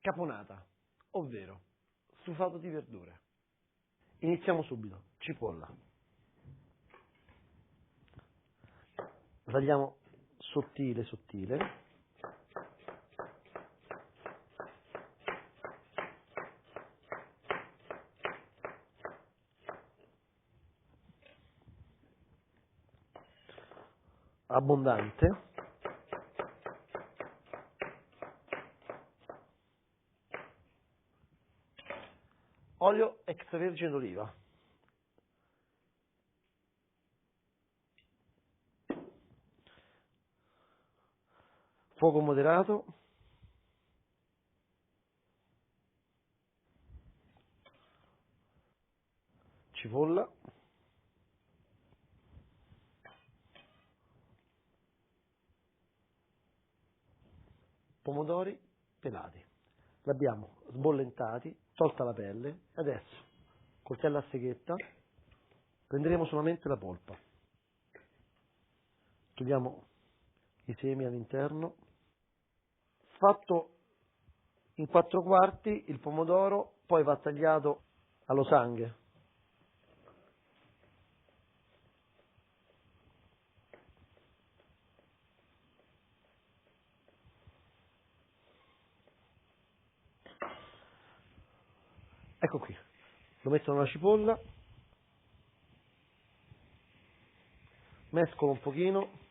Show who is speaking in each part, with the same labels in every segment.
Speaker 1: caponata, ovvero stufato di verdure. Iniziamo subito. Cipolla. La tagliamo sottile sottile. Abbondante. Olio extravergine d'oliva. Fuoco moderato. Cipolla. Pomodori pelati. Li abbiamo sbollentati, tolta la pelle. Adesso, coltello a seghetta, prenderemo solamente la polpa. Togliamo i semi all'interno. Fatto in 4/4 il pomodoro, poi va tagliato a losanghe. Ecco qui, lo metto nella cipolla, mescolo un pochino,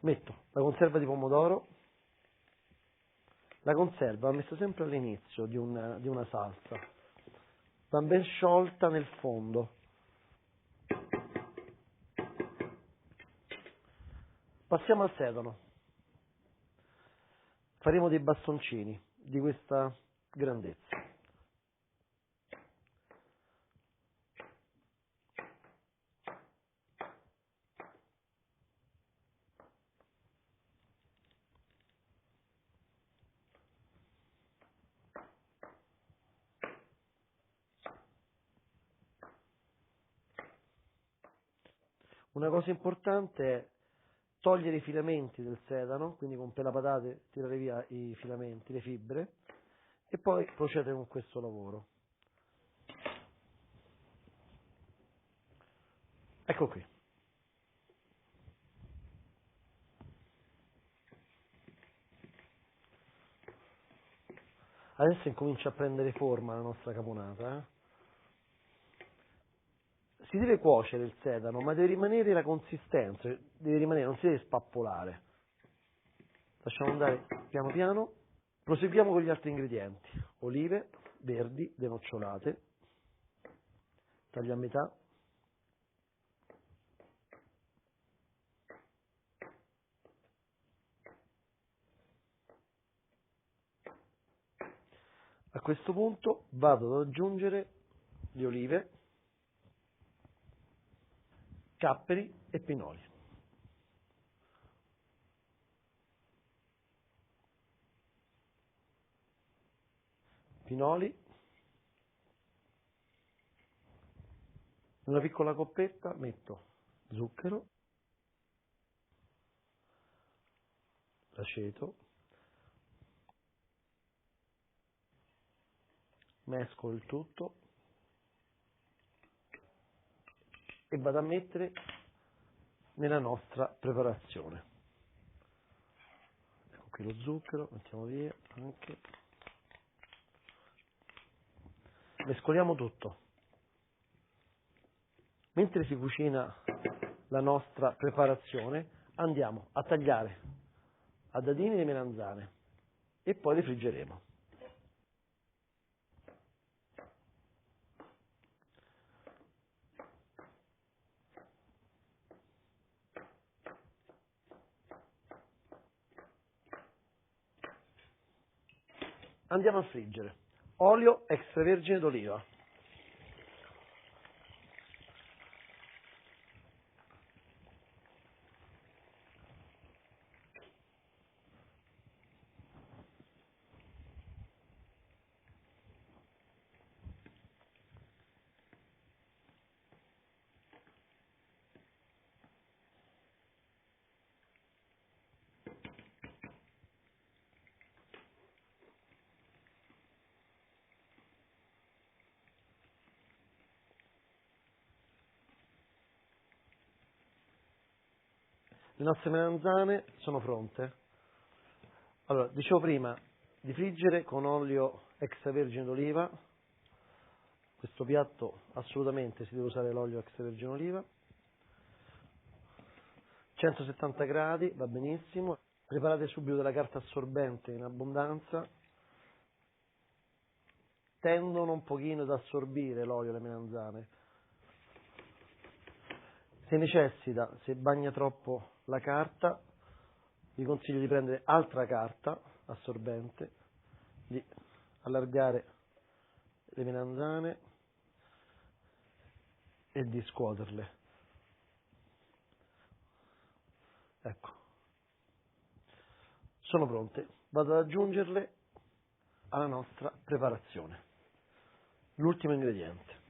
Speaker 1: metto la conserva di pomodoro. La conserva va messa sempre all'inizio di una salsa, va ben sciolta nel fondo. Passiamo al sedano. Faremo dei bastoncini di questa grandezza. Una cosa importante è togliere i filamenti del sedano, quindi con pelapatate tirare via i filamenti, le fibre, e poi procedere con questo lavoro. Ecco qui. Adesso incomincia a prendere forma la nostra caponata. Si deve cuocere il sedano, ma deve rimanere la consistenza, deve rimanere, non si deve spappolare. Lasciamo andare piano piano. Proseguiamo con gli altri ingredienti. Olive verdi denocciolate, taglio a metà. A questo punto vado ad aggiungere le olive, capperi e pinoli. Pinoli, in una piccola coppetta metto zucchero, l'aceto, mescolo il tutto e vado a mettere nella nostra preparazione. Ecco qui lo zucchero, mettiamo via anche. Mescoliamo tutto. Mentre si cucina la nostra preparazione, andiamo a tagliare a dadini le melanzane e poi le friggeremo. Andiamo a friggere. Olio extravergine d'oliva. Le nostre melanzane sono pronte. Allora, dicevo prima di friggere con olio extravergine d'oliva. Questo piatto assolutamente si deve usare l'olio extravergine d'oliva. 170 gradi, va benissimo. Preparate subito della carta assorbente in abbondanza. Tendono un pochino ad assorbire l'olio le melanzane. Se necessita, se bagna troppo la carta, vi consiglio di prendere altra carta assorbente, di allargare le melanzane e di scuoterle. Ecco, sono pronte. Vado ad aggiungerle alla nostra preparazione. L'ultimo ingrediente.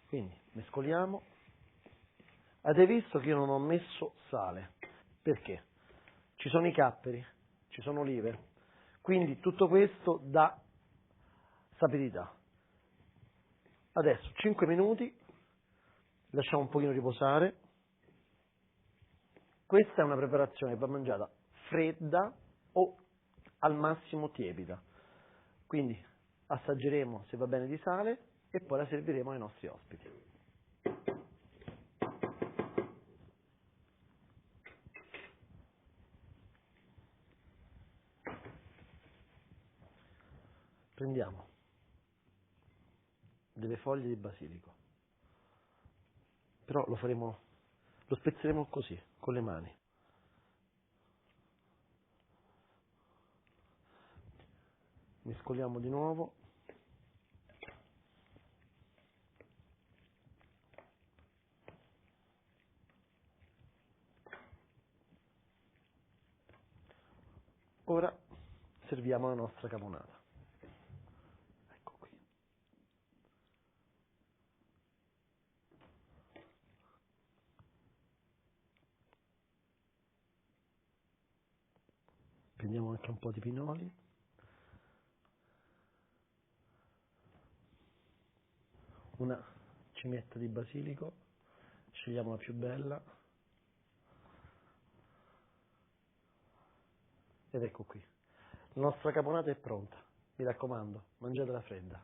Speaker 1: Quindi mescoliamo. Avete visto che io non ho messo sale. Perché? Ci sono i capperi, ci sono olive. Quindi tutto questo dà sapidità. Adesso 5 minuti, lasciamo un pochino riposare. Questa è una preparazione che va mangiata fredda o al massimo tiepida. Quindi assaggeremo se va bene di sale e poi la serviremo ai nostri ospiti. Prendiamo delle foglie di basilico, però lo spezzeremo così, con le mani. Mescoliamo di nuovo. Ora serviamo la nostra caponata. Ecco qui. Prendiamo anche un po' di pinoli. Una cimetta di basilico, scegliamo la più bella. Ed ecco qui. La nostra caponata è pronta. Mi raccomando, mangiatela fredda.